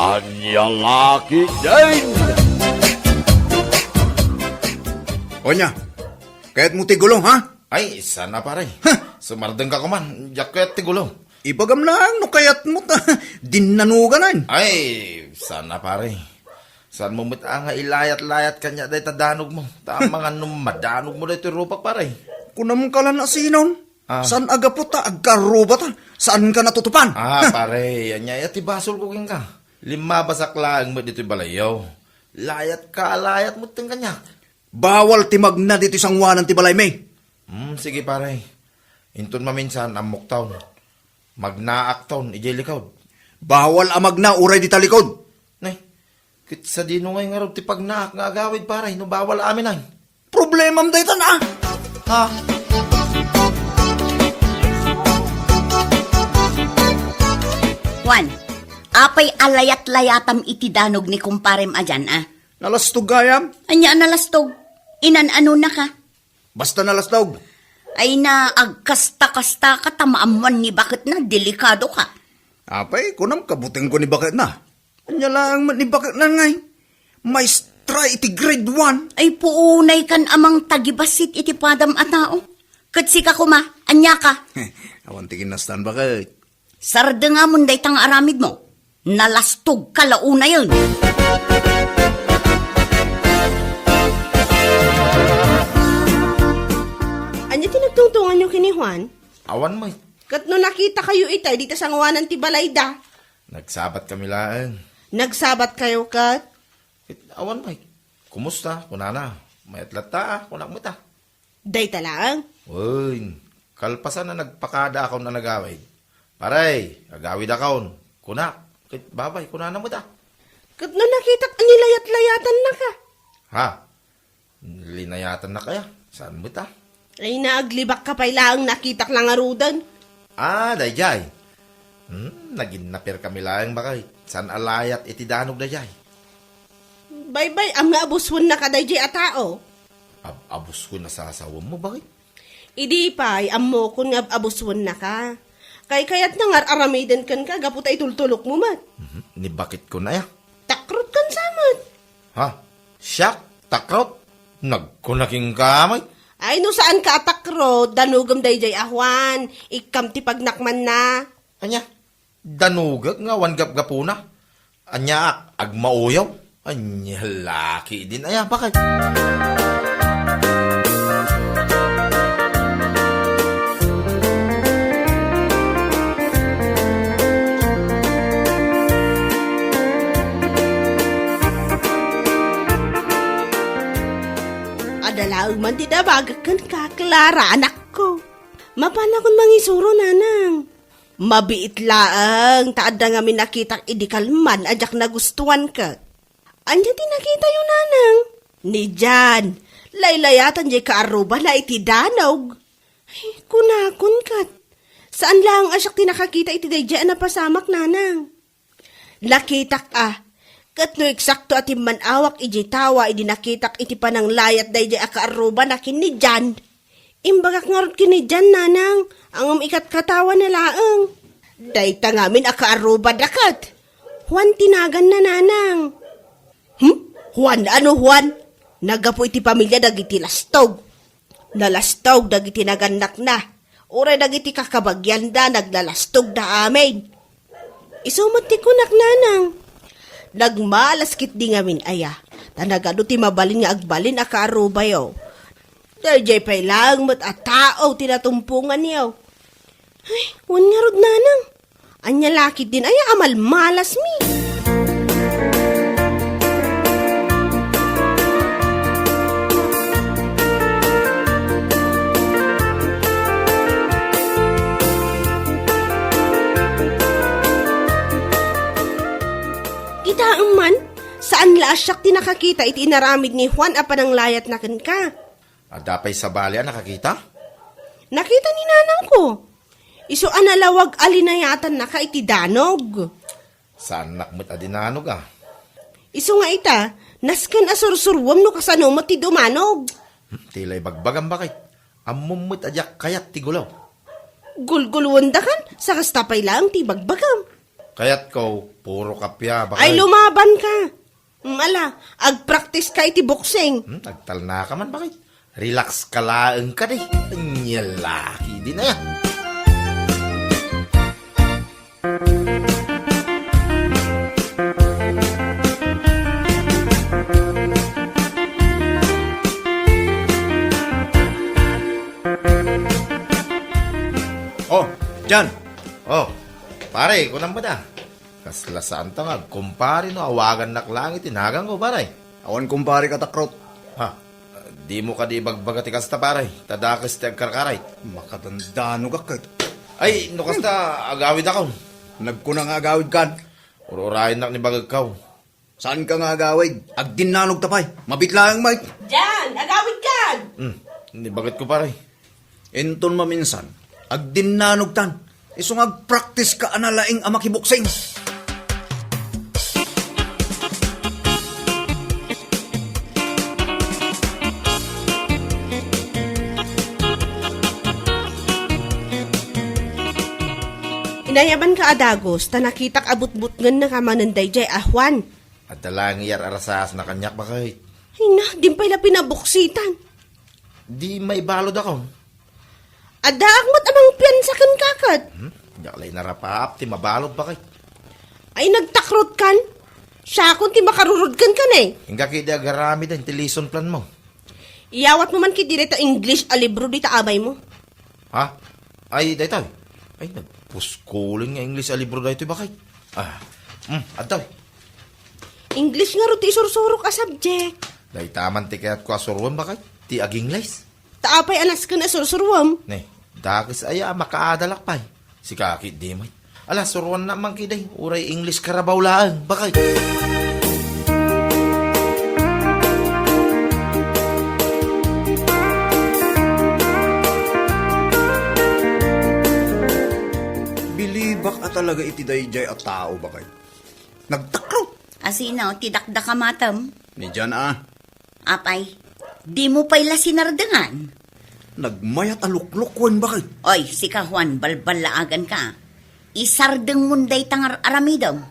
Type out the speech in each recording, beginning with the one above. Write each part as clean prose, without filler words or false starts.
Anyang aki din! Onya, kahit mo tigulong, ha? Ay, sana pare. Sumardeng ka kuman. Jacket ti gulong. Ibagam lang, no kayat mo ta. Dinanuganan. Ay, sana pare. Saan mo nga ilayat-layat kanya day tadanog mo. Tama nga nung madanog mo day rupak pare. Kunam ka lang na sinon. Ah. Saan aga po ta, agkaroba ta? Saan ka natutupan? Pare, anya ti basol ko king ka. 5 basaklaang mo dito balayaw. Layat ka, layat mo ting kanya. Bawal timag na dito isang wanan ti balay may. Sige pare. Intun maminsan amok taon. Magnaak taon, ijay likod. Bawal amag na uray di talikod. Nay, kit sa dino ngay nga ti pagnaak nga agawid pare, no bawal amin ay. Problema mo daytan, ah. Ha? Juan, apay alayat-layatam iti danog ni kumparem ajan, ah. Nalastog gayam. Anya nalastog, inan-ano na ka. Basta nalastog. Ay na agkasta-kasta ka tamaamuan ni bakit na delikado ka. Apay, kunam kabuting ko ni bakit na. Anya lang ni bakit na ngay. Maestra iti grade 1. Ay puunay kan amang tagibasit iti padam a tao. Katsi ka kuma, anya ka. Awan tigin na stan bakit. Sarda nga munday tang aramid mo. Nalastog ka launa yun. Anya tinagtungtungan yung kini Juan? Awan mo. Kat no nakita kayo itay dito sa ngawanan ti Balayda. Nagsabat kami lang. Nagsabat kayo kat? Awan mo. Kumusta? Kunana. May atlata, kunak mo ta. Day talang. Uy, kalpasan na nagpakada ako na nagawid. Paray, agawid akon. Kunak. Babay, kunana mo ta. Kat no nakita anilayat-layatan na ka. Ha? Linayatan na kaya? Saan mo ta? Ay naaglibak ka pa lang nakitak lang arudan. Dayjay. Naginapir kami lang bakay. San alayat iti danog dayjay. Bye-bye, ang abuswan na ka dayjay a tao. Abus ko na sa asawa mo, bakit? Idi pa'y ammo kun nga abuswan na ka. Kayat na nga aramidan kan ka, gapot ay tultulok mo mat. Ni bakit ko na ya? Takrot kan samat. Ha? Siyak? Takrot? Nagkunaking kamay? Ay no saan ka atakrot, danugam dayjay ahwan, ikam ti pagnakman na. Anya? Danugag nga wanggap-gapo na? Anya agmauyaw? Anya laki din aya, bakit? Adalaag man ti dabagak kan ka, Clara, anak ko. Mapanakon mangisuro, nanang. Mabiit laang, taada nga minakitang idikalman, ajak na gustuan ka. Anya ti nakita yung nanang? Ni Jan, laylayatan jay kaaruba na iti danog. Ay, kunakon kat. Saan lang asyak ti nakakita iti dayjaan na pasamak, nanang? Nakitak kat no eksakto ati manawak iji tawa idi nakitak iti panang layat dayjay akaaruba na kini Jan. Imbagak ngarot kini Jan, nanang, ang ikat katawa na laang. Dayta ngamin akaaruba dakat. Juan tinagan na, nanang. Juan, ano Juan? Nagapo iti pamilya dagiti lastog. Nalastog dagiti naganak na. Ure dagiti kakabagyan da naglalastog da amin. Isumot ti kunak, nanang. Nagmalaskit di ngamin aya. Tanagado ti mabalin nga agbalin akaaruba yaw. Dayjay pa'y lang mat at tao tinatumpungan yaw. Ay, wan nga rod, nanang. Anya lakit din aya amal malas mi. Itaang man, saan laasyak ti nakakita iti inaramid ni Juan apan ang layat na kan ka? Adapay sa balya nakakita? Nakita ni nanang ko. Iso analawag alinayatan na ka iti danog. Saan nakmat adinanog Iso nga ita, nasken asursurwam no kasano mo ti dumanog. Tilay bagbagan bakit? Amumut adyak kayat ti gulaw. Gulgulwanda kan, sa kastapay lang ti bagbagam. Kaya't ko, puro kapya. Ay, lumaban ka. Ala, ag-practice ka iti boxing. Nagtal na ka man, bakit? Relax ka laang ka di. Anyalaki din na yan. Oh, Jan. Oh, pare, kunang ba na? Kaslasaan ta nga, kumpare no, awagan nak langit, tinagang ko, pare. Awan kumpare katakrot. Ha, di mo ka di bagbagati kasta, pare. Tadakas ti agkarkaray. Makatandano ka kahit. Ay, no kasta, agawid ako. Nagkunang agawid kan. Ururahin nak ni bagag kaw. Saan ka nga agawid? Agdinanog tapay. Mabitlaang Mike. Jan, agawid ka! Hindi bagit ko, pare. Enton maminsan. Agdinanog tan. Isong agpractice ka analaing amakiboksing. Inayaban ka adagos, ta nakitak abut-but ngan na kamananday jay ahwan. At dalang iyar arasas na kanyak bakit. Ay na, di pa ila pinabuksitan. Di may balod ako. Adaakmat amang piyansa kan kakat. Yaklay narapaap, ti mabalod bakit. Ay nagtakrot kan. Siya akong ti makarurod kan kan eh. Hingga kiti agarami din, ti lesson plan mo. Iyawat mo man ki direta English a libro di taabay mo. Ha? Ay, daytoy. Ay, nagpuskulin nga English a libro daytoy bakit. Adtoy. English nga ro ti sursuro ka subject. Daytaman ti kayat ko asurwan bakit. Ti aging lays. Taapay alas ka na sursuruam. Ne, dakis aya makaadalak pay. Si kakit di may. Ala, surwan na man kiday. Uray English karabaw laan. Bakit? Bilibak at talaga iti dayjay at tao bakay. Nagtakrot. Asinaw, tidakda ka matam. Ni Jan Apay, di mo pa'y sinardangan. Nagmayat aluklukwan bakay. Oy, si Juan, balbalaagan ka. Isardeng munday tangar aramidam.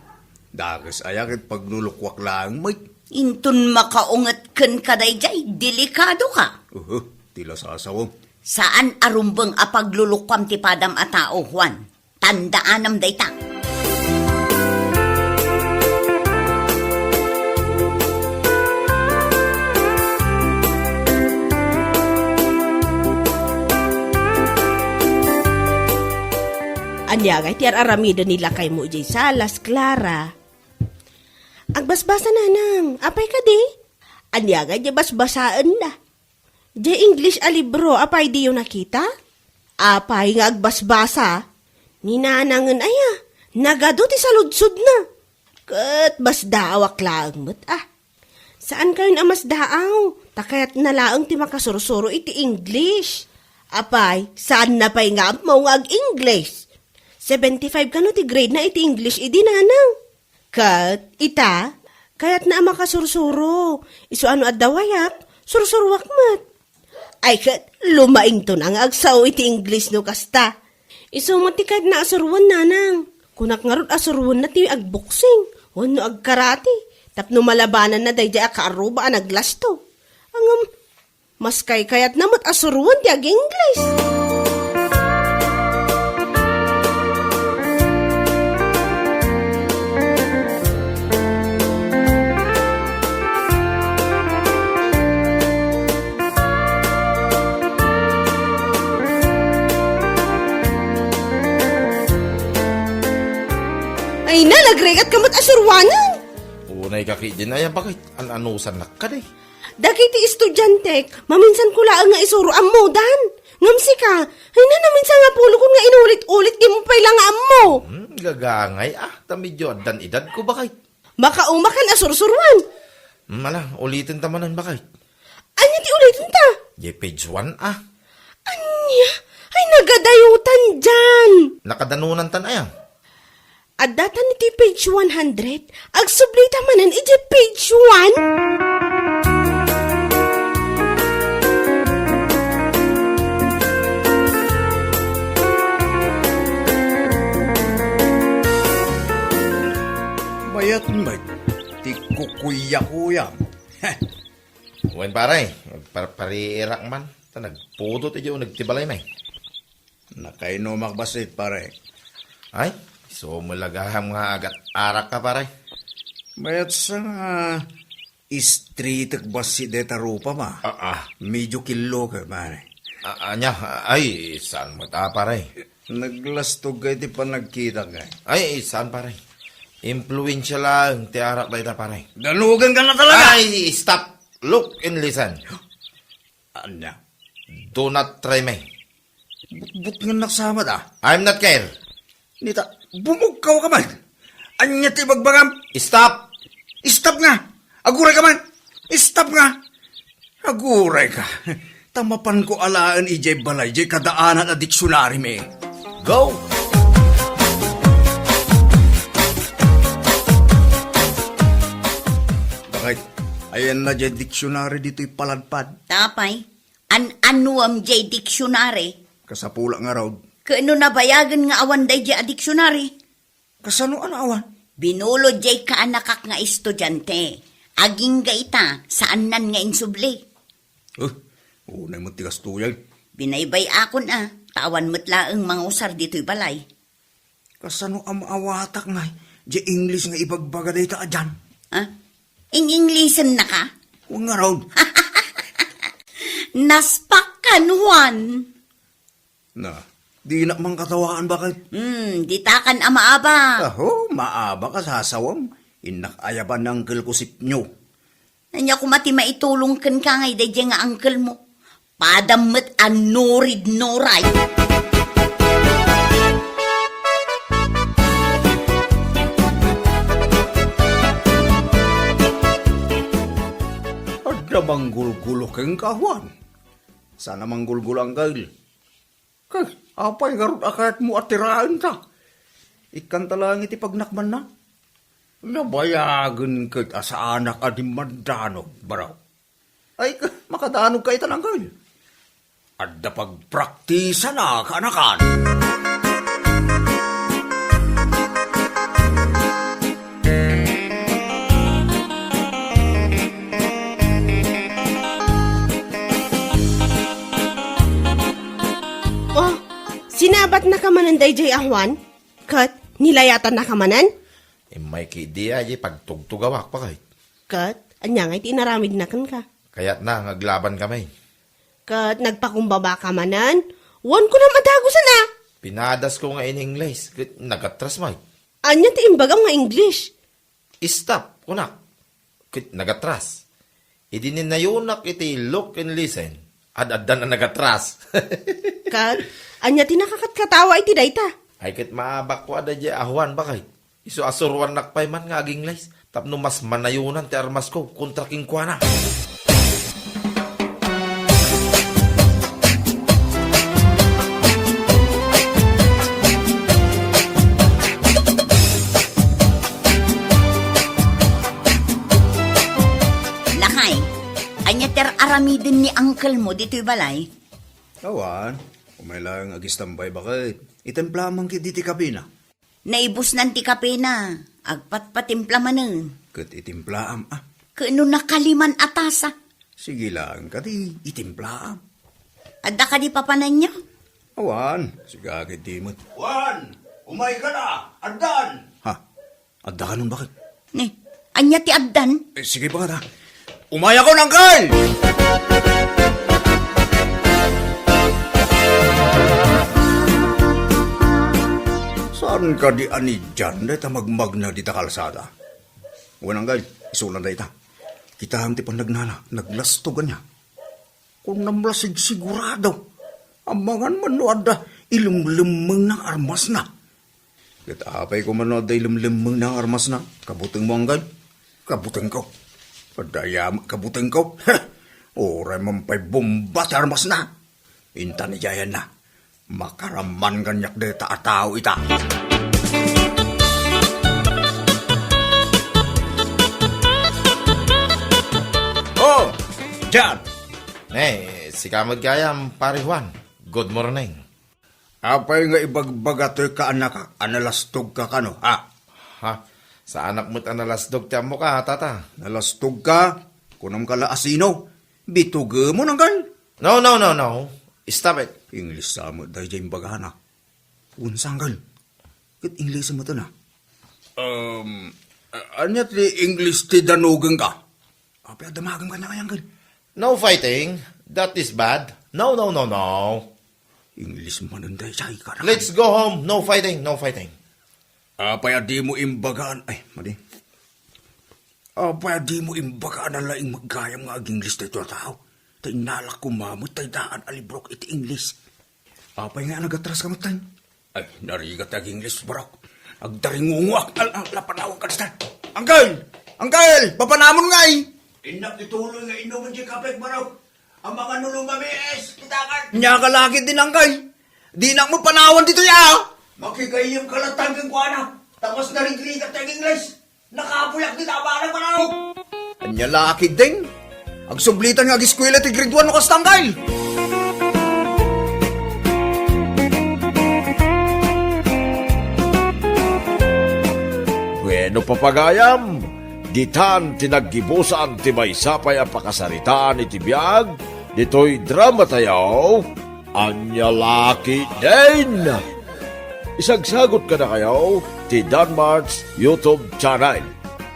Dagas ayakit paglulukwak lang Mike. Intun makaungat ken kadayjay, delikado ka. Tila sasawaw. Saan arumbeng apaglulukwam ti padam a tao, Juan? Tandaanam dayta. Anya nga iti aramida nila kay mo jay salas, Clara. Agbasbasa na nang, apay ka di? Anya nga jay basbasaan na. Jay English a libro, apay di yung nakita? Apay nga agbasbasa. Ninanangan aya, nagado ti saludsod na. Kat basdaawak lang mo't Saan kayo na masdaaw? Takayat na laang ti makasursuro iti English. Apay, saan na pa'y nga mo nga ag-English? 75 ka no ti grade na iti English idi nanang. Kat, ita, kayat na makasursuro. Isu ano at dawayak, sursurwak mat. Ay kat, lumaing to nang agsaw iti English no kasta. Isu mati kahit na asurwan nanang. Kunak nga ron asurwan na ti agboksing. Wano agkarati. Tapno malabanan na dayjay akaaruba ang aglasto. Mas kayat na mat asurwan ti ag-English. Ay na, nagregat ka mat asurwanan. Unay kakit din ayan bakit. An-anusan na ka day. Dagiti estudyante, maminsan ko laang nga isuro amudan. Ngamsi ka, ay na naminsan nga pulo ko nga inulit-ulit, di mo pa'y lang mo. Gagangay tamidyo adan edad ko bakit. Makaumakan asursurwan. Mala, ulitin tamanan bakit. Anya ti ulitin ta? Ye page 1 Anya, ay nagadayutan dyan. Nakadanunan tan ayan. At datan iti page 100, agsublita manan iti page 1. Mayat may, ti kukuya-kuya. Wen pare, pariirak man. Ta nagpudot iyo nagtibalay may. Nakainumak basit, pare. Ay, so mulagaham nga agat arak ka pare. Mayat sa street basit deta rupa ma. Medyo kilo ka, pare. Anya, ay, saan mo ta pare? Naglastog kayo ti pa nagkita ka. Ay, saan pare? Influensya lang, ti arak dahi ta pare. Dalugan ka na talaga! Ay, stop! Look and listen. Anya, Do not try me. but nga naksama ta. I'm not care. Nita, bumugaw ka man. Anya ti bagbagam. Stop! Stop nga! Aguray ka man! Stop nga! Aguray ka. Tamapan ko alaan ijay balay, jay kadaanan a diksyonary me. Go! Bakit? Ayan na jay diksyonary dito'y paladpad. Tapay, an-anuam jay dictionary. Kasapula nga raw. Kaano nabayagan nga awan day jay a dictionary? Kasano awan? Binulod jay kaanakak nga estudyante. Aging gaita, saan nan nga insubli. Unay mo tigas tuyay. Binaybay akon tawan mutlaang mga usar dito'y balay. Kasano amawatak nga, jay English nga ibagbaga day ta adyan. Ing-Englishan na ka? Huwag nga raw. Naspakan, Juan. Na, di na mang katawaan bakit? Ditakan amaaba. Aho, maaba ka sa sasawam. Inakayaban ng kilkusip nyo. Nanya ko mati maitulong kan ka ngay day nga angkel mo. Padamot an norid noray. Ada manggulgulo keng kawan. Sana manggulgulo ang gail. Kay, apay garot akayat mo atiraan ta. Ikan talang iti pagnakman na. Nabayagan kay asa anak adim mandanog, baraw. Ay, makadanog kay tanang gail. Ada pagpraktisa na kaanakan. Oh, sinabat na kamanan day jay ahwan? Kat, nilayatan na kamanan? May kidiya ay pagtugtugawak pa kay. Kat, anya nga'y tinaramid na kan ka. Kaya't na, ngaglaban kami. Kat, nagpakumbaba kamanan? Wan ko na madagusan na. Pinadas ko nga in English. Nagatras may. Anya ti imbagam nga English. Stop, kunak. Nagatras. Idinin na yunak iti look and listen. Ad-adan na nagatras. Kat, anya ti nakakatkatawa iti dayta. Ay kit maabak ko ada di ahuan ba kay? Iso asurwan nakpay man nga aging lays. Tapno mas manayunan ti armas ko kontra king kuana. Lakay, anya ter aramidin ni uncle mo dito'y balay. Kawan, umaylang agistambay bakit? Itemplamang kiti kabina. Naibus nanti kape na. Agpat-patimpla manen. Kat itimplaam Kaano nakaliman atasa. Sige lang, kati itimplaam. Adda ka di papanan niyo? Awan, sigagit dimot. Juan, umay ka na! Andan! Ha? Adda ka nun bakit? Ni, anya ti addan? Sige pa ka. Umaya ko ng kal! Saan ka di ani dyan? Dahil ta magmagna di ta kalsada. Wanang gal, isulan dahil ta. Kita ang tipang nagnana, naglastogan niya. Kung namlasig sigurado, amangan manood da ilumlimang ng armas na. Katapay ko manood da ilumlimang ng armas na. Kabuteng mo ang gal, kabuteng ko. Padayam, kabuteng ko. Oray mampay bomba sa armas na. Inta ni Jayan na. Makaraman ganyak de taatao ita. Oh, Jan! Si kamad kayam, pare Juan. Good morning. Apay nga ibagbaga to'y ka anak, analastog ka kano, ha? Ha? Sa anak mo't analasdog tiyan mo ka, tata. Nalastog ka, kunam ka laasino, bituga mo nang kan. No. Stop it. English sa mo dahil dyan bagana. Unsang kan, kat English mo to na. Anyat di English ti danugang ka. Apa adamagam ka na kayang kan. No fighting. That is bad. No. English manunday sa ka na. Let's go home. No fighting. Apaya di mo imbagaan. Ay, madi. Apaya di mo imbagaan na laing magkayang nga English dito tao. Tay nalak kumamot, tay daan alibrok iti English. Apay nga nagatras ka matan. Ay, narigat ag English, barok. Agdaringungwak. Lapanawag ka na. Angkel! Papanamon nga eh! Inak ituloy nga inuman si kapit baraw. Ang mga nulumamis, kitakan. Nya ka lagi din, Angkel. Di na mo panawan dito ya. Makikayim ka lang tanggang kuwana. Tapos narigrigat ang English. Nakabuyak di taba na baraw. Anya laki din. Agsublitan nga giskwela ti grade 1 no kas Angkel. Bueno papagayam, ditan tinaggibusan ti may sapay ang pakasaritaan iti biyag, dito'y drama tayo, anya laki din. Isagsagot ka na kayo, ti Danmarks YouTube channel.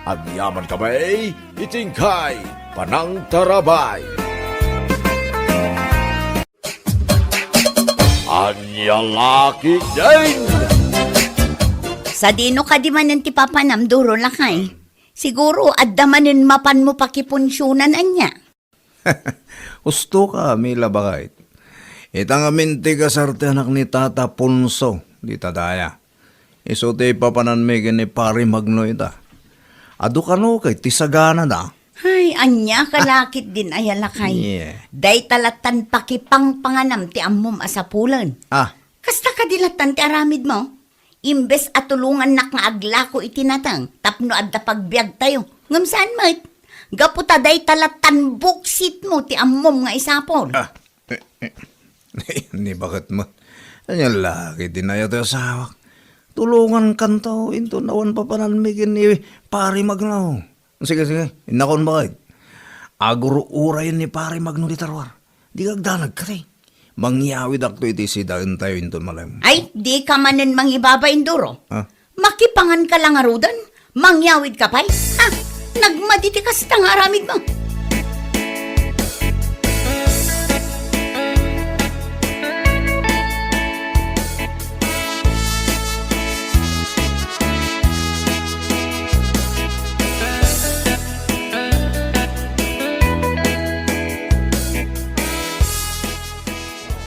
Agyaman kamay, itingkay, panang tarabay. Anya laki din. Sa dino ka di manan ti papanam duro lakay. Siguro addamanin mapan mo pakipunsyonan anya. Gusto ka, Mila Bakait. Itang aminti ka sarte anak ni Tata Punso, di tadaya. Iso ti papanan me ni Pari Magno ita. Ado ka no kay tisagana da. Ay, anya kalakit din ay lakay. Yeah. Day talatan pakipang panganam ti ammom asapulan. Ah, Kasta ka dilatan ti aramid mo. Imbes at tulungan nak nga aglako itinatang, tapno adda pagbiag tayo. Ngam saan mo't? Gaputa day talatan buksit mo ti ammom nga isapol. ni bakit mo? Anya laki din na yato asawak. Tulungan kanto, into nawan papanan me ni Pari Magno. Sige, inakon bakit? Aguro uray ni Pari Magno di tarwar. Di kagdanag ka rin. Mangyawid akto iti si daun tayo into malam. Ay, di ka manen mangibaba induro. Ha? Makipangan ka lang arudan? Mangyawid ka pa'y? Ha? Nagmaditi ka sa tangaramid mo.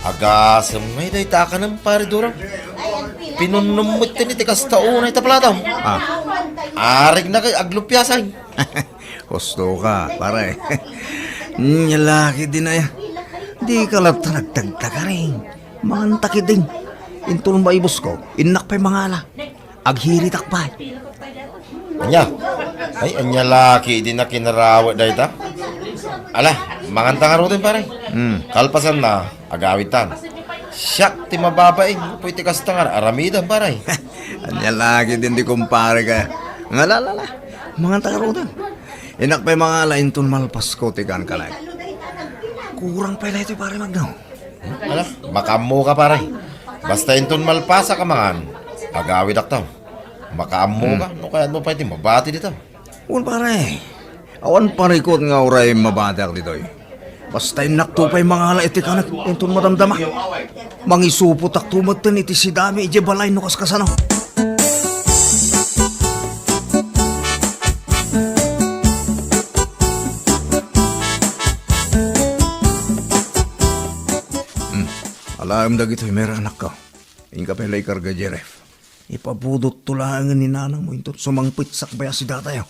Agasam ngay day taka ng pare durang. Pinunumot tin iti kastaunay taplataw. Arig na kay aglupyasan. Gusto ka, pare. Nyalaki din na ya. Di ka lata nagtagtaga rin. Mangantaki din. Intulong maibos ko, inak pa'y mangala. Aghiritak pa. Anya? Ay, anya laki din na kinarawat day ta. Ala, manganta nga rin pare. Kalpasan na, agawitan. Siyak, ti mababaing. Pwede kastangan, aramidan pare. Anya lagi din di kumpare ka. Ngalalala, mga tagarutan. Inak pa'y mangala intun malpas ko tigan ka lang. Kurang pala ito pare Magno. Ala, makamu ka pare. Basta inton malpasa ka mangan. Agawid aktaw. Makamu ka, no kaya mo pwede mabati dito. Un pare, awan parikot nga oray mabadak dito eh. Basta inakto pa'y mangala iti kanak intun madamdama. Mangisupot ak tumatan iti si dami ije balay no kaskasano. Alam dagito meron anak ka. Ingka pa lay karga Jeref. Ipabudot tulangan ni nanang mo ito. Sumangpit sakbaya si datayo.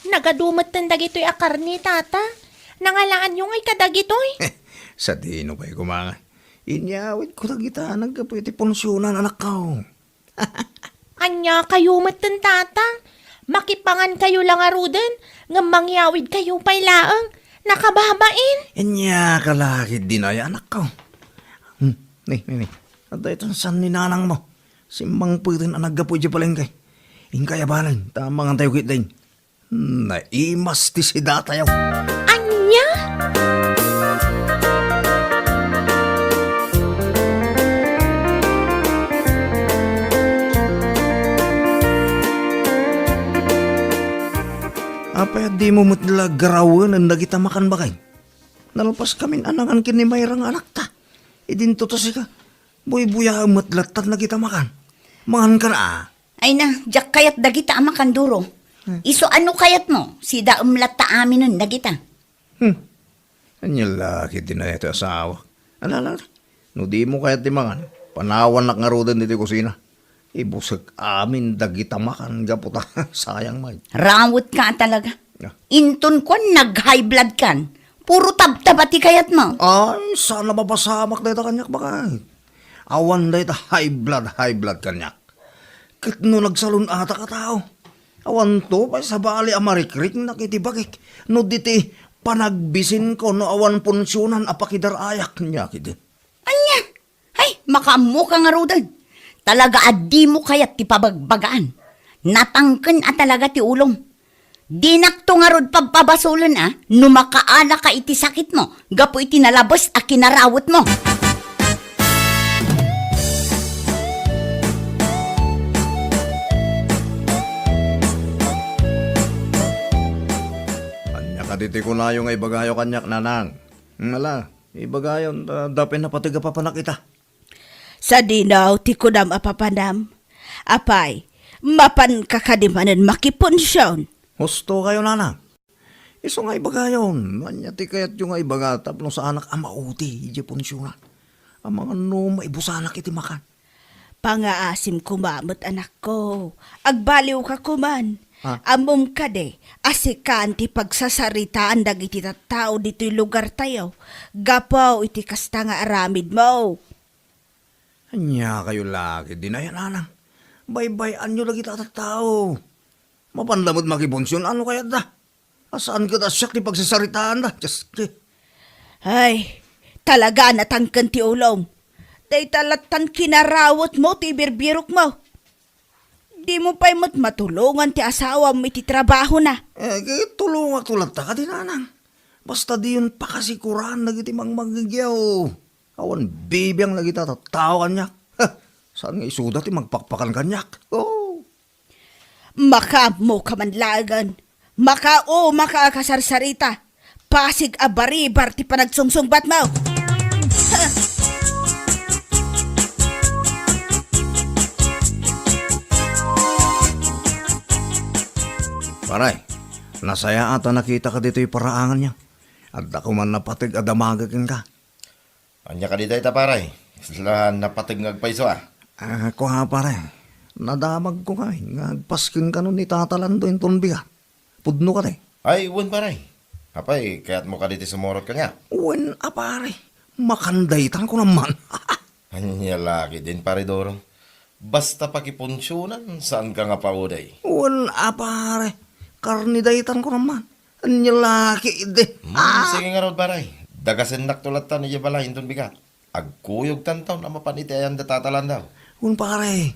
Nagadumat ng dagito'y akar ni tata. Nangalaan yung ay kadagito'y. Sa dino pa'y kumanga. Inyawit ko dagita nagkapwede ponsyonan anak ka. Anya kayo matan tata. Makipangan kayo lang arudan. Nga mangyawid kayo pa'y laang. Nakababain. Inya kalakid din ay anak ka. Ni. At ito san ni nanang mo. Simbang pwede na nagkapoy di palengke. Ingkayabanan, tamang tayo kitain. Naimas ti si datayaw. Anya? Apay di mo mutla garawan ang nagita makan bakay. Nalpas kami anangan kini mayrang anak ta. Idinto to si ka. Buy-buya ang matlatat na kita makan. Mangan ka na Ay na, jak kayat dagita ama kanduro. Iso ano kayat mo? Si da umlat ta amin nun dagita. Anya laki din na ito asawa. Alala, no di mo kayat di makan. Panawan na nga rodan dito kusina. Ibusag amin dagita makan gaputa. Sayang may. Rawot ka talaga. Ah. Inton ko nag-high blood kan. Puro tabtabati kayat mo. Ay, sana mapasamak na ito kanyak bakay. Awan na ito high blood kanyak. Kit no nagsalun ata ka tao. Awan to, pa sa bali amarikrik nakitibakik. No diti panagbisin ko no awan punsyonan apakidar ayak niya kiti. Anya? Ay, makamu ka nga rodan. Talaga adi mo kayat ti pabagbagaan. Natangken at talaga ti ulong. Dinakto nga rod pagpabasulan no makaala ka iti sakit mo. Gapo iti nalabos a kinarawot mo. Anya ka diti ko na yung ibagayo kanyak nanang. Ngala, ibagayon, dapin na patiga pa panakita. Sa dinaw, ti kunam apapanam. Apay, mapan kakadimanan makiponsyon. Husto kayo nanang. Iso nga ibagayon. Anya ti kayat yung nga ibaga tapno sa anak amauti. Ije punsyonan. Ang mga no maibusanak iti makan. Pangaasim kumamot anak ko. Agbaliw ka kuman. Ah. Amom ka de, asikan ti pagsasaritaan dagiti tao dito'y lugar tayo. Gapaw iti kasta nga aramid mo. Anya kayo laki din ayan nanang. Baybayan nyo lagi tao. Mapanlamod makibonsyon, ano kaya da? Asaan ka da siyak ti pagsasaritaan da? Just, Ay, talaga natangkan ti ulong. Day talatan kinarawot mo ti birbirok mo. Di mo pa'y matulungan ti asawa mo iti trabaho na. kaya tulong tulad ta ka din nanang. Basta di yun pakasikuran nagiti magmagigyaw. Awan bibiyang lagi tao kanyak. Saan nga isuda ti magpakpakan kanyak? Oh. Maka mo kamanlagan. Makakasarsarita. Pasig abaribar ti panagsungsungbat mo. Paray, nasaya ata nakita ka dito yung paraangan niya. At ako man napatig adamagakin ka. Anya ka di tayo paray. Sila napatig ngagpaiso Ako ha pare, nadamag ko ka. Ngagpaskin ka nun ni tatalando yung tunbiga. Pudno ka Ay, uwan paray. Apay, kaya't mo ka dito sumurot ka niya. Uwen apare, makandaitan ko naman. Anya laki din pare Doro. Basta pakiponsyonan, saan ka nga pauday? Uwen apare, karnidaitan ko naman. Anya laki ide. Sige nga rod paray. Dagasin naktulatan niya bala hintun bigat. Agkuyog tantaw na mapanitayan da tatalan daw. Uwen pare,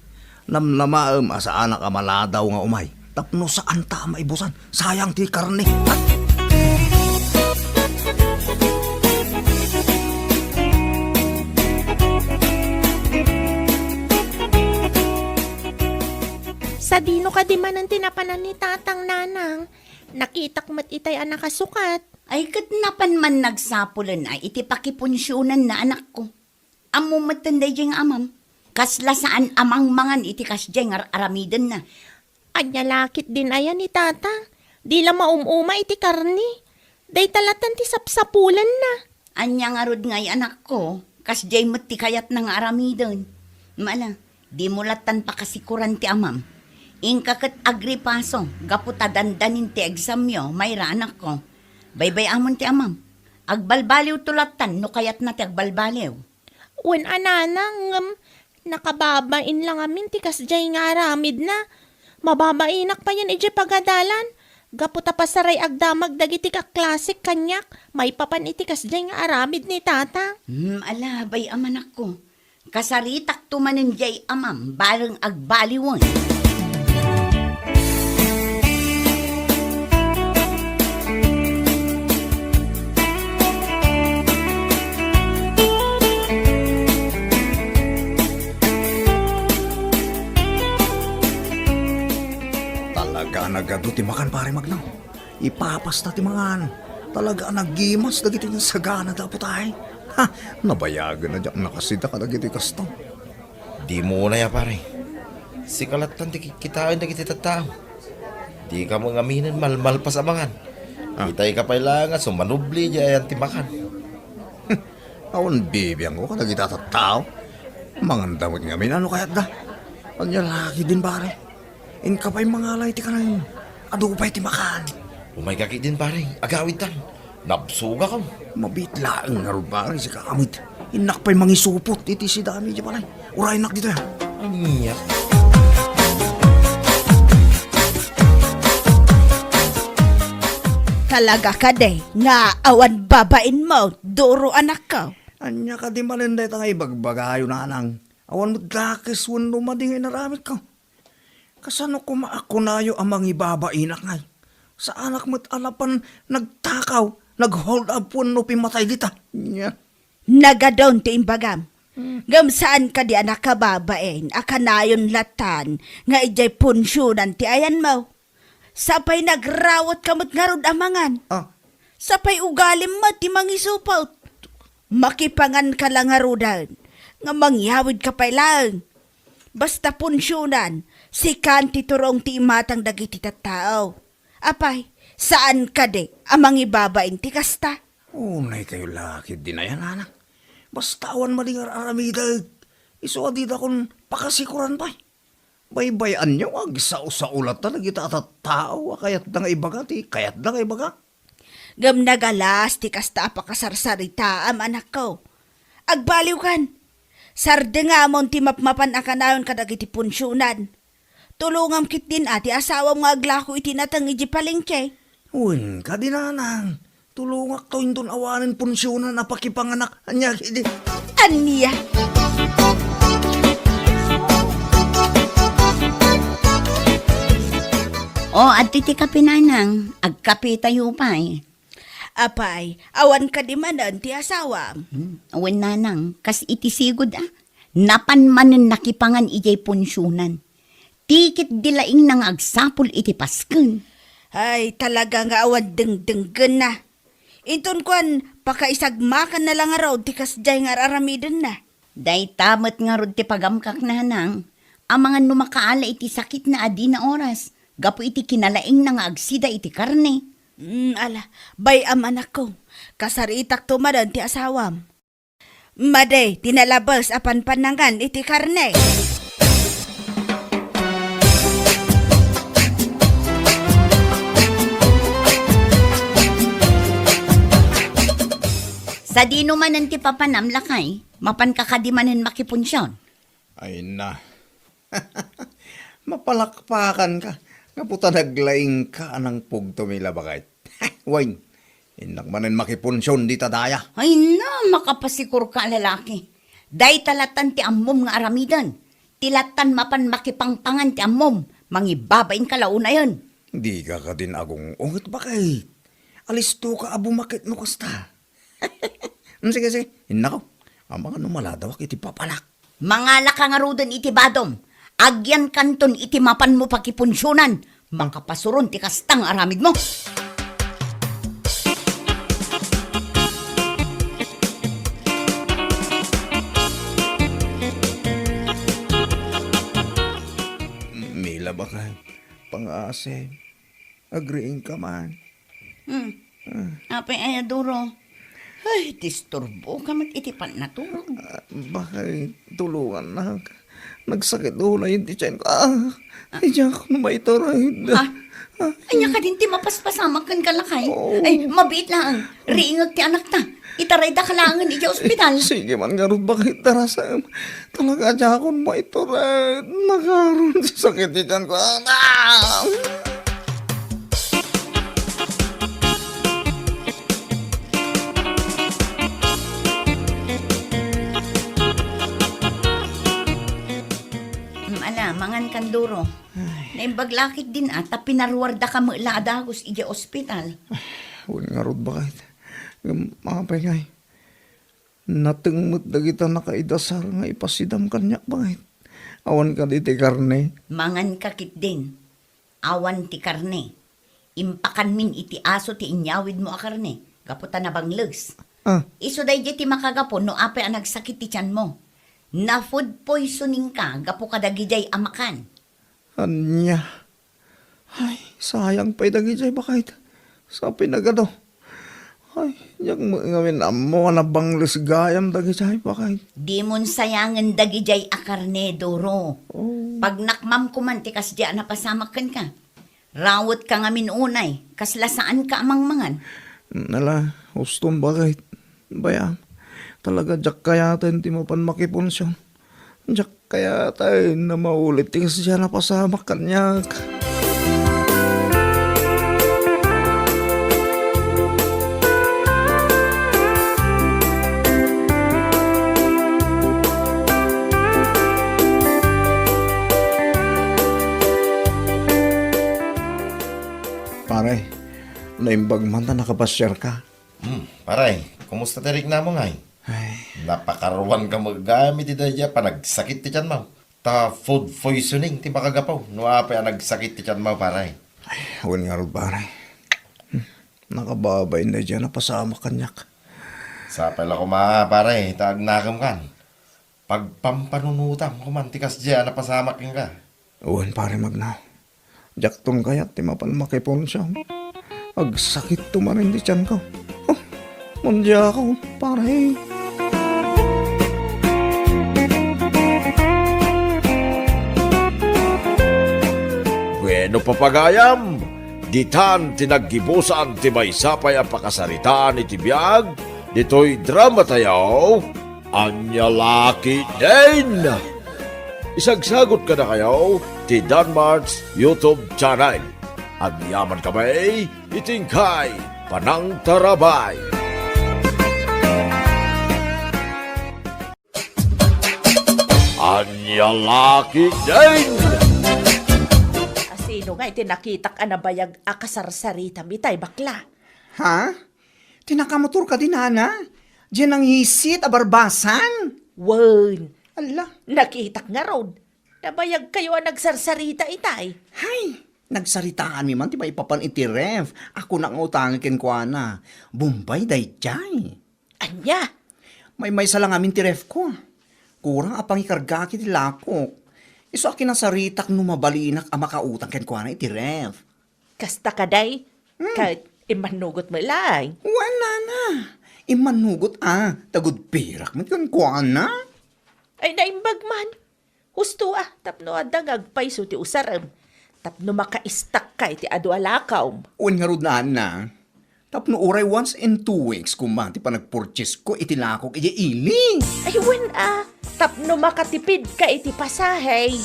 namnamaam asa anak amaladaw nga umay. Tapno saan ta maibusan, sayang ti karne. Sa dino ka di man ang tinapanan ni tatang nanang. Nakitak mat itay ang nakasukat. Ay katnapan man nagsapulan ay iti pakipunsyonan na anak ko. Amo matanday diyang amam. Kasla saan amang mangan iti kasdiyang aramidan na. Anya lakit din ayan ni tatang. Di lang maumuma iti karni. Day talatan ti sapsapulan na. Anya nga rod ngay anak ko. Kasdiyay mo't ti kayat ng aramidan. Mala, di mo latan pa kasikuran ti amam. Ingkakat agripaso, gaputa dandanin ti exam yo, mayra anak ko. Baybay amon ti amam. Agbalbaliw tulatan, no kayat na ti agbalbaliw. Wen ananang, nakababain lang amin ti kasjay nga aramid na. Mababainak pa yan ije pagadalan. Gaputa pa saray agdamag dagiti ka klasik kanyak. May papan iti kasjay nga aramid ni tata. Ala, bay aman ako. Kasaritak tumanin jay amam, bareng agbaliwon. Talaga nagado ti makan pare magnaw. Ipapasta ti mangan. Talaga nagimas dagiti ng sagana dapat ay. Ha, nabayagan na dyan nakasida ka dagiti kasto. Di mo na ya pare. Si kalatan di kitain na kita tao. Di ka mo ngaminan malmal pa sa mangan. Itay ka pailangan sumanubli di ayan timakan. Awan bibiyang ko kada kita tao. Mangandamot nga min ano kayat da. Anya laki din pare. In ka pa'y mga alay ti kanan. Ado pa'y ti makan. Umay kaki din pare. Agawid tan. Nabsuga ka. Mabitlaang nga rin pare si kakamit. Inak pa'y mangisupot. Iti si dami di pala. Uray nak dito ya. Anya. Talaga ka de, nga awan babain mo, duro anak ko. Anya ka di malinday tangay bagbagayo na anang. Awan mo dakis wano madingay naramit ko. Kasano kumaako nayo amang ibabainak ngay. Sa anak mo't alapan nagtakaw, nag-hold up wano pimatay dita. Nya. Nagadon ti imbagam. Gamsaan ka di anak ka babain, akanayon latan, nga ijay punsyonan ti ayan mo. Sapay nagrawat kamot nga rod amangan. Ah, Sapay ugalim mo ti mangisupot. Makipangan ka lang nga rodan, nga mangyawid ka pa lang. Basta punsyonan, si kanti turong ti imatang dagiti tattao. Apay, saan ka de, amang ibabain ti kasta? unay kayo laki din na yan anak. Basta awan malingar aramidag. Iso adida kung pakasikuran pa. Baybayan nyo, ag sa ulat na nagita at tao, kayat na nga ibaga, kayat na nga ibaga. Gam nagalas ti kasta pakasarsarita am anak ko. Agbaliw kan. Sarde nga amon ti mapmapan akanayon kadagiti punsyonan. Tulungam kit din ati asawa mga aglako iti natang iji palengke. Uwin ka dinanang. Tulungak to indon awanin punsyonan na pakipanganak. Anya, hindi. Aniya. O, at ti kapinanang, agkapi tayo pa eh. Apay, awan ka di manan ti asawa. Awan nanang, kas itisigod ah. Napanmanen nakipangan ijay punsyonan. Tikit dilaing nang agsapol iti pasken. Ay, talaga nga awan deng-denggen na. Inton kwan, pakaisagmakan na lang araw, tikas jay nga aramiden na. Day tamat nga rod ti pagamkak nanang. Ang mga numakaala iti sakit na adi na oras. Gapo iti kinalaing nang agsida iti karne. Ala, bay am anak ko, kasaritak tumadan ti asawam. Maday, tinalabas apan panangan iti karne. Sa di numanan ti papanam lakay, mapan kakadimanan makipunsyon. Ay na. Mapalakpakan ka. Nga puta naglaing ka anang pugtumila bakit. Wain, inak manin makipunsyon di tadaya. Ay na, makapasikur ka lalaki. Day talatan ti ammom nga aramidan. Tilatan mapan makipangpangan ti ammom. Mangibabain ka launa yun. Di ka ka din agong unget bakit. Alisto ka abumakit no kasta. Sige, sige. Inako. Ang mga numaladawak iti papalak. Mga lakangarudan iti badom. Agyan kanton iti mapan mo pakipunsyonan. Makapasuron ti kastang aramid mo. Mila ba ka? Pang-ase. Agreeing ka man. Apay ay aduro. Ay, disturbo ka iti naturog. Bakit tulungan na? Nagsakit ulo yun ti Chen ko. Ay, diyan ako na maitorahid. Anya ka din ti mapaspasama kan kalakay. Ay, mabiit lang. Riingag ti anak ta. Itaray da kalangan iti ospital. Sige man nga rin bakit tarasa. Talaga diyan ako na maitorahid. Nakaroon sa sakit ti Chen ko. Mangan kanduro. Naimbaglakit din at pinarwarda ka mula adagos ija ospital. Huwag nga rin bakit. Mga pengay. Natingmot na kita nakaidasar nga ipasidam kanya bakit. Awan ka diti karne. Mangan kakit din. Awan ti karne. Impakan min iti aso ti inyawid mo a karne. Gaputa na banglegs. Iso day ti makagapo no apay ang nagsakit ti tiyan mo. Na food poisoning ka, gapo kadagi jay amakan. Anya. Ay, sayang pa idagi jay bakit. Sa pinagado. Ay, yung ngamin amo na bang lisgayam dagi jay bakit. Di mon sayangan dagi jay a karne, Doro. Pag nakmam kumantikas di na pasamakan ka. Rawot ka ngamin unay, kaslasaan ka amang mangan. Nala, huston bakit. Bayam, talaga jak kaya tayo hindi mo pan makiponsyon. Jak kaya tayo na maulit tingin siya na pasama kanyak. Pare, naimbag man ta nakapasyar ka. Paray, kumusta tirik na mo ngay? Napakaruan ka magamit iti daya pa nagsakit ti tiyan mo. Ta food poisoning ti makagapaw. No apay ang nagsakit ti tiyan mo, paray. Awan nga rin pare. Nakababay na dyan na pasama kanyak. Sa pala ko paray, taag nakam kan. Pagpampanunutam, kumantikas dyan na pasamak ka. Awan pare magnaw. Jaktong kaya ti mapan makiponsyon. Agsakit tumarin di tiyan ko. Oh, mundya ako pare. Bueno papagayam, ditan tinaggibusan ti maysapay a pakasaritaan iti biag, ditoy drama tayaw, anya laki din. Isagsagot ka na kayo ti Danmar's YouTube channel. Agyaman kamay, itingkay, panang tarabay. Anya laki din. Asino nga iti nakitak anabayag akasarsarita bitay bakla. Ha? Tinakamotor ka din, Ana? Diyan ang hisit, abarbasan? Wan, Ala, nakitak nga road. Nabayag kayo ang nagsarsarita itay. hay! Nagsaritaan mi man, ti ba ipapan iti ref? Ako na ang utangin ken kuana. Bombay day jay. Anya? May sa lang amin ti ref ko. Kurang apang ikarga kiti lakok. Iso akin ang saritak no mabalinak ang makautang ken kuana iti ref. Kasta ka day? Kahit imanugot mo lang. Wala na. Imanugot tagod pirak mo ken kuana. Ay naimbag man. Husto tapno adang agpaiso ti usaram. Tapno maka-istak ka iti adu alakaw. Uwan nga rod na. Tapno uray once in 2 weeks kumati pa nagpurchase ko itilakok iti ili. Ay wen tapno makatipid ka iti pasahay.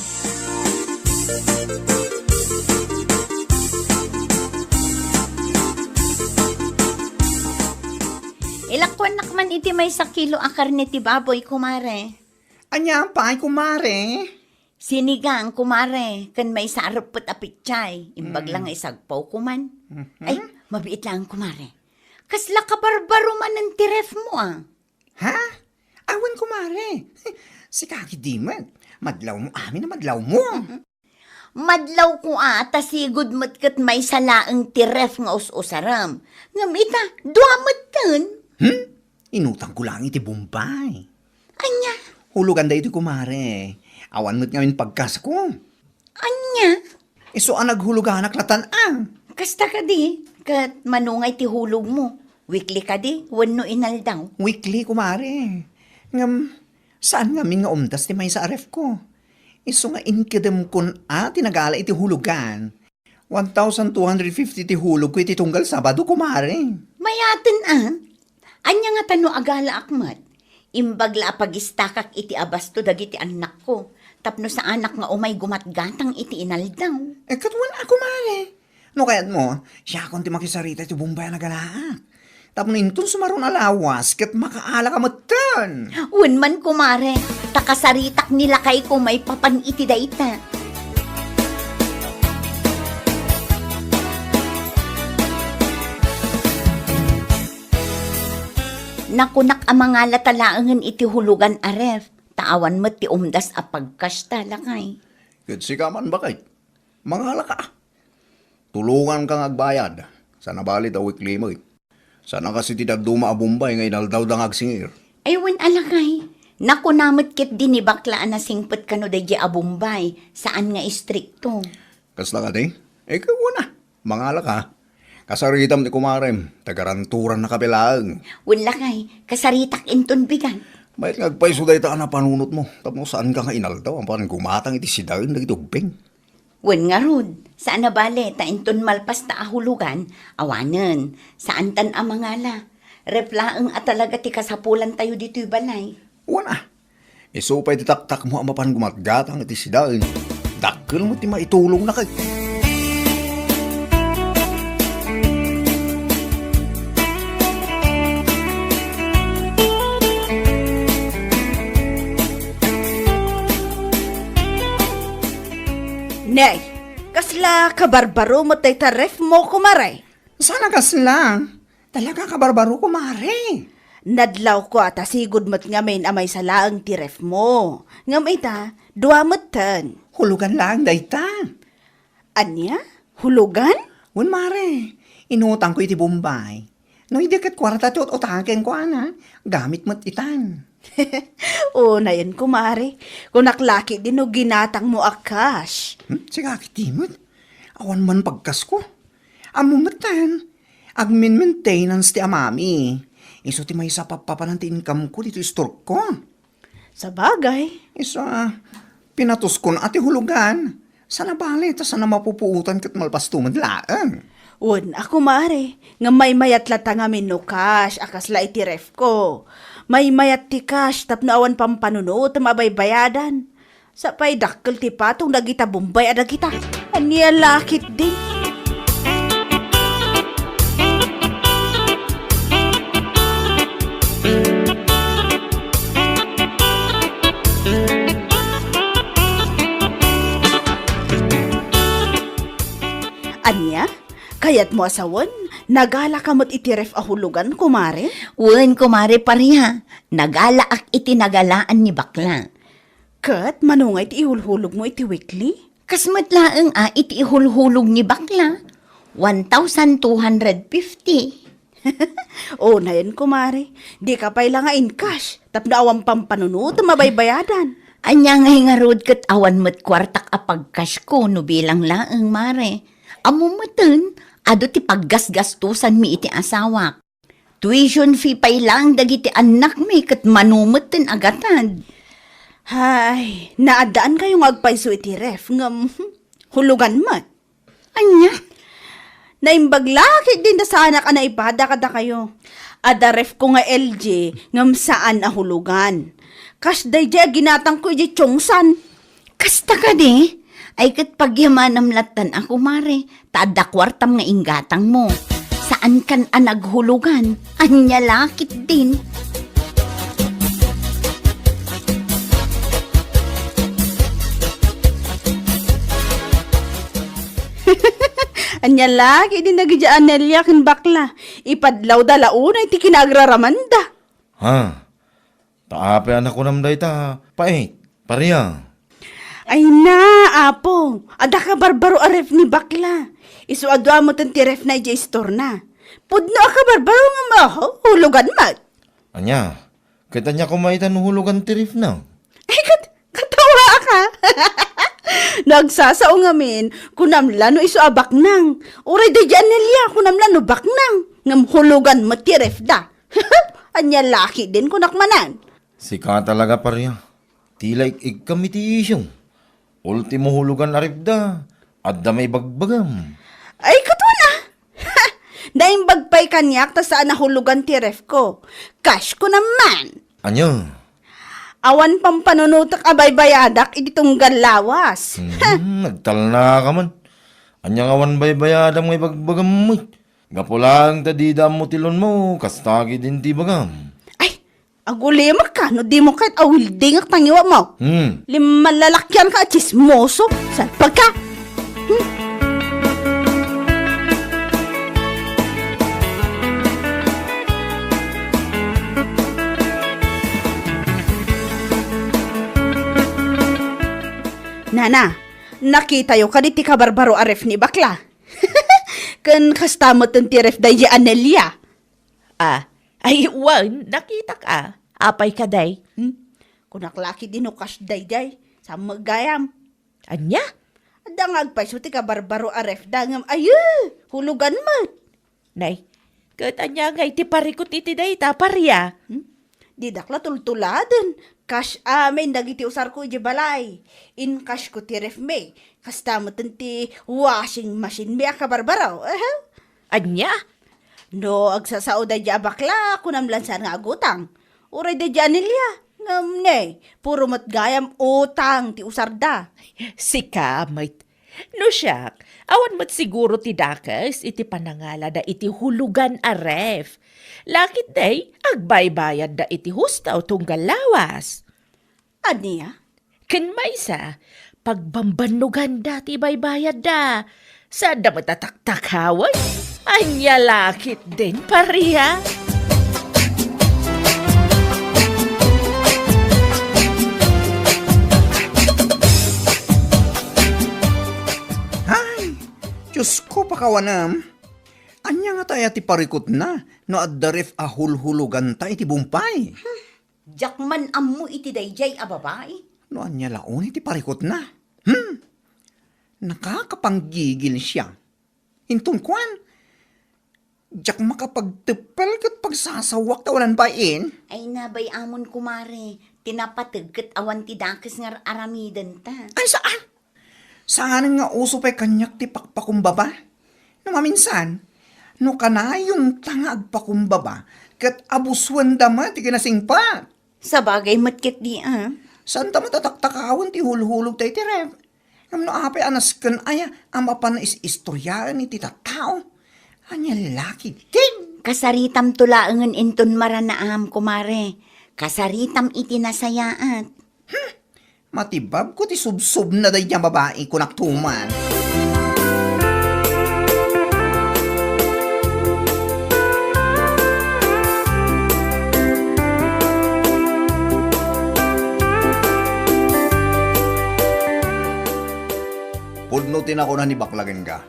Ilakwan nakman iti may sa kilo a karne ti baboy, kumare. Anya pa ay kumare. Sinigang, kumare, kan may sarapot apitchay. Imbag lang ay sagpaw kuman. Ay, mabiit lang, kumare. Kasla ka barbaro man ng tiref mo, Ha? Awan kumare. Si Kaki Dimat. Madlaw mo amin na madlaw mo. Madlaw ko tasigod matkat may salaang tiref nga us-usaram. Ngamita, duamat tan. Inutang ko lang iti Bombay. Anya, Hulugan da iti kumare. Awan mo't ngayon pagkas ko. anya. Iso ang naghuluganak na tanang. Kasta ka di, kat manungay ti hulog mo. Weekly ka di, wano inaldaw. Weekly kumare. Ngam, saan nga nga umdas ti may sa aref ko? Iso nga inkidem kun tinagala iti hulugan. 1,250 ti hulog ko iti tunggal Sabado kumare. Mayatin anya nga tano agala akmat. Imbagla pagistakak iti abasto dagiti anak ko. Tapno sa anak nga umay gumatgatang iti inaldaw. Katwan ako mare. No kayat mo, siya akong ti makisarita iti Bombay na galaak. Tapno intun sumaron alawas, kat makaala ka matan. Unman kumare, takasaritak nila kay ko may papan iti daita. Nakunak ang mga latalaangan iti hulugan aref. Taawan mo ti umdas a pagkasta lakay. Good si ka man bakit? Mangala ka. tulungan kang agbayad. Sana balit a weekly mo. Sana kasi ti dagduma a Bombay nga inaldaw dang agsingir. Aywan alakay. Naku namit kit din ni baklaan na singpet kano da abumbay. Saan nga istrikto? Kasla ka di? Ikaw na. Mangala ka. Kasaritam ni kumarem. Tagaranturan na kapilaang. Wala kay, kasaritak inton bigan. May ngagpaiso dahi ta na panunot mo. Tapos saan ka nga inaldaw? Ang parang gumatang iti sidarin na itubing. Wen nga rod, saan na bale, ta inton malpas ta ahulugan, awanen, saan tan amangala. Replaang at talaga ti kasapulan tayo dito'y balay. Wana. Isupay titaktak mo ang mapan gumatgatang iti sidarin. Dakkel mo ti maitulong na kay. Nay, kasla kabarbaro mo tay taref mo kumaray. Sana kasla. Talaga kabarbaro ko, mare. Nadlaw ko ata sigud mo't ngamin amay sa laang ti ref mo. Ngam ita, duwa mo't tan. Hulugan lang, dayta. Anya? Hulugan? Wan, mare. Inutang ko iti Bombay. No, hindi kat kwarta ti utaken ko, ana. Gamit mo't itan. O, na yan kumare. Kung naklaki din o ginatang mo akash. Siga kitimot. Awan man pagkas ko. Amumatan. Agmin maintenance ti amami. Iso ti may sapapapan ti income ko dito store ko. Sa bagay. Isa, pinatos ko na ati hulugan. Sana bali, ta sana mapupuutan kat malpastuman laan. Wan, ako mare. Nga may mayat lata nga no cash. Akasla iti ref ko. May mayat ti cash. Tapno awan pampanunot. Mabay bayadan. Sa pay dakkel ti patong dagita Bombay ada kita. Anya lakit din. Anya? Kayat mo asawan? Nagala ka mo't itiref ahulugan, kumare? Wen kumare pariha, nagalaak iti nagalaan ni bakla. Kat, manungay ti ihulhulog mo iti weekly? Kasmat laeng iti ihulhulog ni bakla. 1,250. O, na yan, kumare. Di ka pa'y lang nga in cash. Tapno awang pampanunod, mabaybayadan. Anya nga hingarod kat awan mo't kwartak apagkas ko no bilang laeng mare. Amumatan, ado ti paggasgastusan mi iti asawak. Tuition fee pa'y lang dagiti anak mi kat manumatan agatan. Hay, naadaan kayong agpaiso iti ref. Ngam, hulugan mat. Anya? Naimbaglaki din da sa anak na ipada kada kayo. Ada ref ko nga LJ, ngam saan ahulugan. Kas day jay ginatang ko iti chongsan. Kasta ka di? Ay kat pagyamanam latan ako mare, tada kwartam nga inggatang mo. Saan kan anaghulugan? Anya lakit din. Anya lagi din nagijaan Nelia kin bakla. Ipadlaw da launa iti kinagraramanda. Ha? Taape anak ko namday ta. Pait. Pariya. Ay na, apo. Ada ka barbaro a ref ni bakla. Isu adwa mo tan ti ref na ija store na. Pudno ka barbaro nga maho, hulugan mat. Anya, kita niya kumaitan hulugan tirif na. Ay, katawa ka. Nagsasao ngamin, kunamla no isu abak nang. Uray da dyan nilya, kunamla no bak nang. Ngam hulugan mat ti ref da. Anya laki din kunakmanan. Sika talaga pariya. Tila ik kami ti isyong. Ultimo hulugan aribda. Adda may bagbagam. Ay, katwa na. Naimbagpay kanyak ta saan nahulugan ti ref ko. Cash ko naman. Anya? Awan pampanunutak abay bayadak itong galawas. Nagtal na ka man. Anya ngawan baybayadam may bagbagam mo. Gapulang tadida mo tilon mo. Kastagi din ti bagam. Agulimak ka, no di mo kahit awilding ak tangiwa mo. Limalalakyan ka at chismoso. Salpag ka. Nana, nakita yo ka di ti kabarbaro aref ni bakla. Kan kastamot ng tiref da Anelia. Ay, nakita ka. Apay ka, day. Kunaklaki din o kas day sa magayam. Anya? Dangag pa ti ka barbaro aref dangam hulugan mo. Nay, katanya nga iti parikot iti day ta, parya. Di dakla tultuladan. Cash amin dagiti usar ko iti balay. In cash ko ti ref me. Kastamot ti washing machine me ka barbaro. Anya? No, agsasao da di abakla kunam lansan nga agutang. Uray da di Anelia. Ngam ne, puro matgayam utang ti usarda. Sika, mait. No siyak, awan mat siguro ti dakas iti panangala da iti hulugan a ref. Lakit day, agbaybayad da iti hustaw tunggal lawas. Aniya? Ken maysa, pagbambanugan da ti baybayad da. Saan da matataktakaway? Anya lakit din, pariya. Diyos ko, pakawanam. Anya nga tayo ti parikot na, no addarif ahulhulugan ta iti bumpay. Jakman ammo iti dayjay a babae. No anya laon iti parikot na. Nakakapanggigil siya. Intong kwan, jak makapagtepel kat pagsasawak tawanan bain. Ay nabay amon kumare, tinapatag kat awan ti dakes nga aramidan ta. Ay saan? Saan nga uso pa'y kanyak ti pakpakumbaba? No maminsan, no kanayon tanga agpakumbaba, kat abuswan dama ti kinasingpa. Sa bagay matkit di Saan ta matataktakawon ti hulhulog tayo ti ref? Ngam no apay anas kan aya, ama pa na istoryaan ni ti tatao. Anya laki din. Kasaritam tulaangan inton maranaam kumare. Kasaritam iti nasayaat. Matibab ko ti subsub na day niya babae kunaktuman. Pudnutin ako na ni baklagan ka.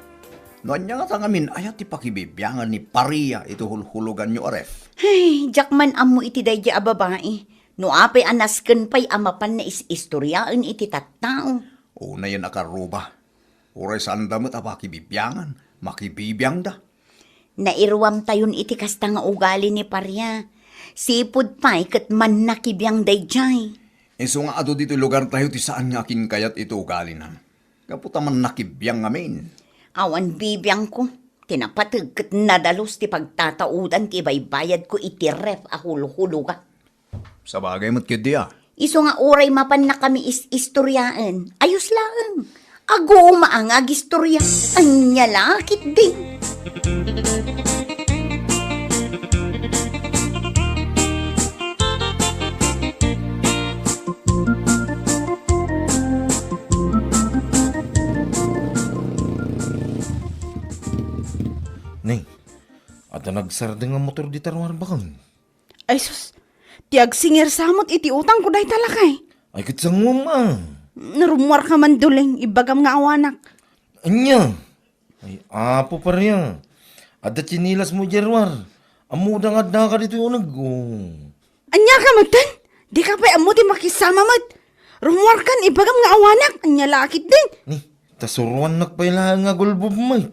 Noon niya nga tangamin ayat ti pakibibyangan ni Paria ito hulhulugan nyo aref. Hey, jakman ammo iti dayjay a babae. No apay anasken pa'y amapan na istoryaan iti tattao. Una yan akaruba. Uray saan damat apakibibyangan, makibibiyang da. Nairuam tayon iti kasta nga ugali ni Parya. Sipud pa'y kat man nakibiyang dayjay. Iso nga ado dito lugar tayo ti saan nga akin kayat ito ugali na. Kaputa man nakibiyang amin. Awan bibiyang ko. Tinapatag kat nadalos ti pagtataudan ti baybayad ko iti ref a hulhuluga. Sa bagay mo't kidi Iso nga oray mapan na kami istoryaan. Ayos lang. Ago maangag istorya. Anya lakit din. Ning, ato nagsardeng nga motor di tarwar bakon. Ay sus, tiag singer samot iti utang ko day talakay. Ay kitsang mo ma. Narumwar ka man duling, ibagam nga awanak. Anya? Ay apo pa riya. Ada chinilas mo jerwar. Amuda nga da ka dito yung Anya ka matan? Di ka pa'y amo di makisama mat. Rumwar kan, ibagam nga awanak. Anya lakit din. Ni, tasuruan nakpailahan nga gulbob may.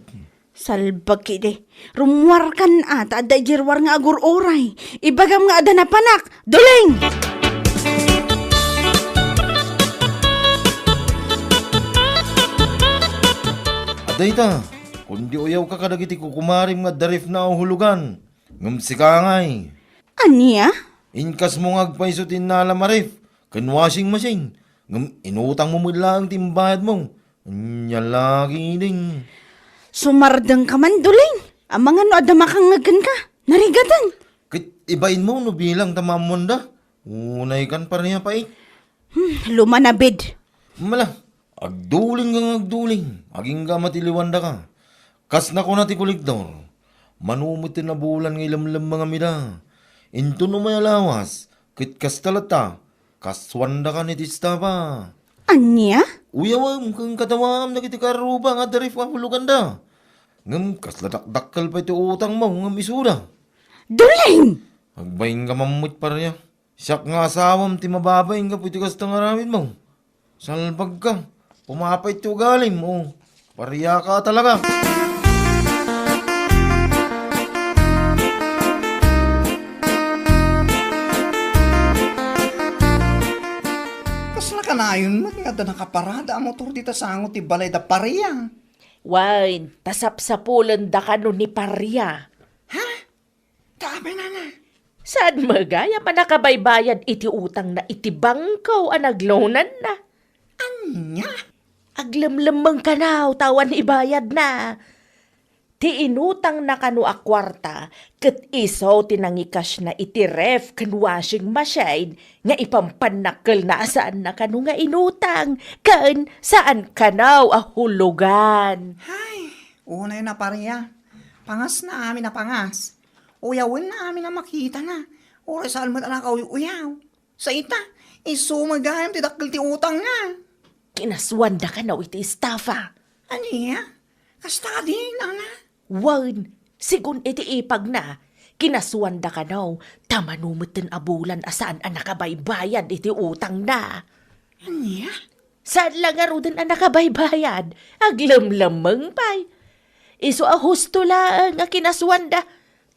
Salbag kide. Rumwar kan at ada jirwar nga agur oray. Ibagam nga ada na panak. Duling! Aday ta, kundi uyaw ka kadagiti kukumarim nga darif na hulugan. Ngam si kangay. Anya? Inkas mo ngagpaisutin na alamarif. Kan washing machine. Ngam inutang mo mula ang timbayad mo. Anya lagi ding. Sumardang ka man duling. Ang mga no ada makangagan ka. Narigatan. Kit ibain mo no bilang tamamon da. Unay kan pa niya pa eh. Lumanabid. Mala, agduling kang agduling. Aging ka matiliwanda ka. Kas na ko na ti kolektor. Manumit na bulan ng ilamlam mga mida. Into no may alawas. Kit kas talata. Kaswanda ka ni tista pa. Anya? Uyawam kang katawam na kiti karuba nga darif ka hulugan da. Ngam, kasladakdakkel pa iti utang mo, ngam isuda. Duling! Agbayin ka mamut pa niya. Siyak nga asawam ti mababayin ka pwede kas tangaramid mo. Salbag ka. Pumapay ti ugalim mo. Pariya ka talaga. Kasla ka na yun, nga da nakaparada ang motor dito sa angot ti balay da pareya. Wine, tasap-sapulan da ka no ni Parya. Dami na na. Saan magaya pa nakabaybayad iti utang na iti bangkaw ang naglonan na? Anya? Aglamlamang ka na, tawan ibayad na. Ti inutang na kanu a kwarta, kat iso tinangikas na iti ref kan washing machine, nga ipampanakkel na saan na kanu nga inutang, kan saan kanaw a hulugan. Ay, unay na pareya. Pangas na amin na pangas. Uyawin na amin na makita na. Oras saan mo na uyaw. Sa ita, isumagayam ti dakil ti utang nga. Kinaswanda ka na iti estafa. Aniya? Kasta din, na. Wan, sigun iti ipag na, kinaswanda ka na, tamanumutin abulan asaan ang nakabaybayad iti utang na. Aniya? Saan lang nga din ang nakabaybayad? Aglamlamang pay. Iso a husto lang nga kinaswanda.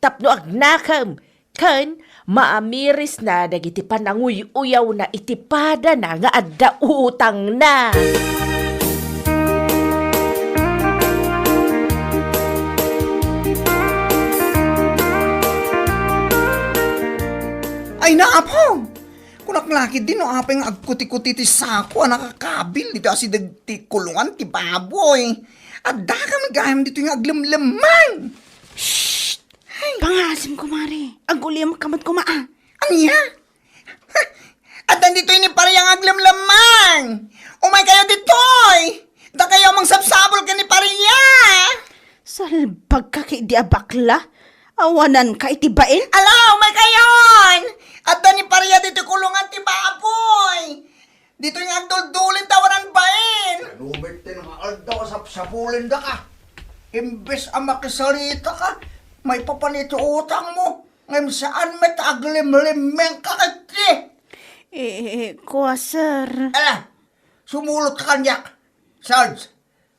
Tapno agnakam. Kan, maamiris na dagiti pananguy-uyaw na itipada na nga adda utang na. Ay naapong! Kunak lakid din no apeng agkuti-kuti ti sako nakakabil dito asi ti kulungan ti baboy. Adda ka magayam dito yung aglamlamang. Pangasim ko, Mari. Ang ulim kamot ko, maa. Aniya? At nandito ni pariyang aglamlamang. Umay kayo ditoy. Da kayo mang sapsabol ka ni pariya. Salbag ka kay di bakla. Awanan ka itibain. Ala, umay kayon. At ni pariya dito kulungan ti baboy. Dito yung agdul-dulin tawanan bain. Lumitin nga aldaw sapsapulin da ka. Imbes ang makisalita ka, may papanito utang mo. Ngayon saan may taglim-limeng kakati. Kuha, sir. Ala, sumulot ka kanyak. Sarge,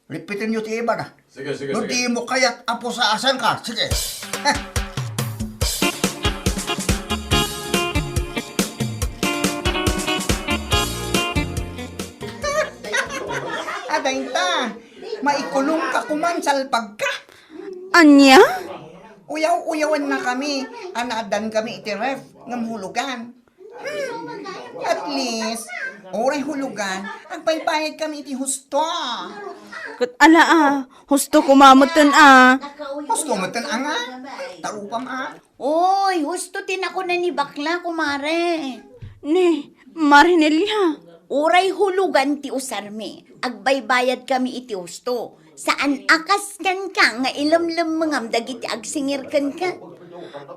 lipitin nyo ti iba na. Sige. No di mo kaya't apo sa asan ka. Sige. Aday ta, maikulong ka kuman salpag ka. Anya? Uyaw-uyawan na kami, anadan kami iti ref, ngam hulugan. At least, oray hulugan, ang paypayad kami iti husto. Kat ala husto kumamutan Husto mo tan anga, tarupam Oy, husto tin ako na ni bakla, kumare. Ni, Marinelya. Uray hulugan ti usarmi. Agbaybayad kami iti husto. Saan akas kan ka, nga ilamlam mangam dagiti agsingir kan ka.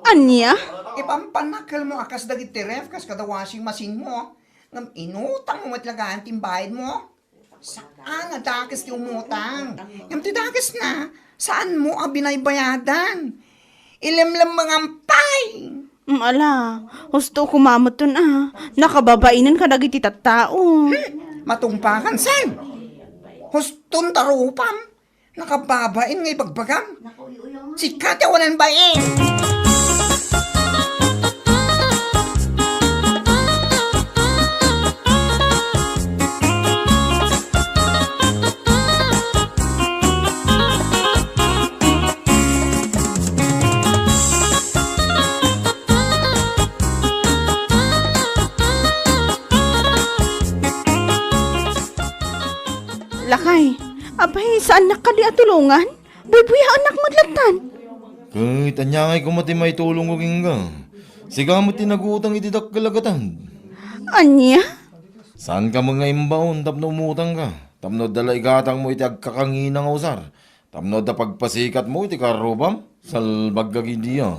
Anya? Ipampanakal mo akas dagiti ref, kas kada washing machine mo. Ngam inutang mo matlagaan timbayad mo. Saan adakas ti umutang? Ngam ti dakas na, saan mo abinaybayadan? Ilamlam mangampay. Ala, husto kumamutan nakababainan ka dagiti tattao. Matungpakan san? Huston tarupam. Nakababain ngay bagbagam. Sikat yawanan bain. Lakay, abay, saan nakadi atulungan? Bubuya anak madlatan. Kahit anyangay ko mati may tulong ko kingga. Siga mo tinagutang itidak kalagatan. Anya? Saan ka mga imbaon tapno umutang ka? Tapno dala igatang mo iti agkakanginang usar. Tapno da pagpasikat mo iti karubam. Salbag kagidiya.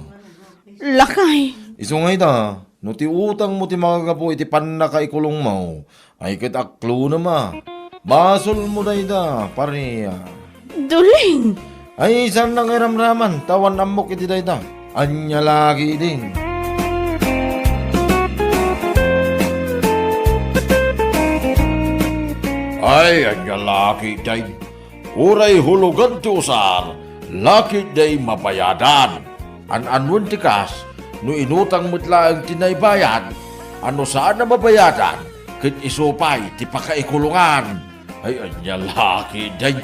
Lakay, Isungay ta, no ti utang mo ti makagapo iti panakaikulong mo. Ay kat aklo na ma. Basol mo day da, pareya. duling. Ay, saan nang iramraman? Tawan amok iti dayta. Anya lagi din. Ay, anya laki day. Uray hulugan ti usar, laki day mabayadan. An-anwan ti kas, no inutang mutla ang tinaybayan, ano saan na mabayadan, kit isupay ti pakaikulungan. Ay, anya laki day.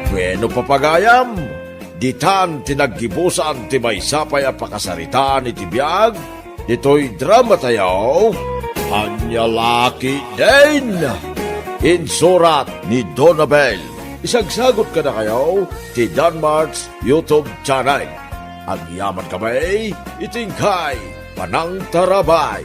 Bueno papagayam, ditan tinaggibusan ti may sapay a pakasaritaan iti biyag, dito'y drama tayo, anya laki din. Insurat ni Donabel. Isagsagot ka na kayo ti Danmarks YouTube channel. Ang yaman kamay, itingkay, panang tarabay.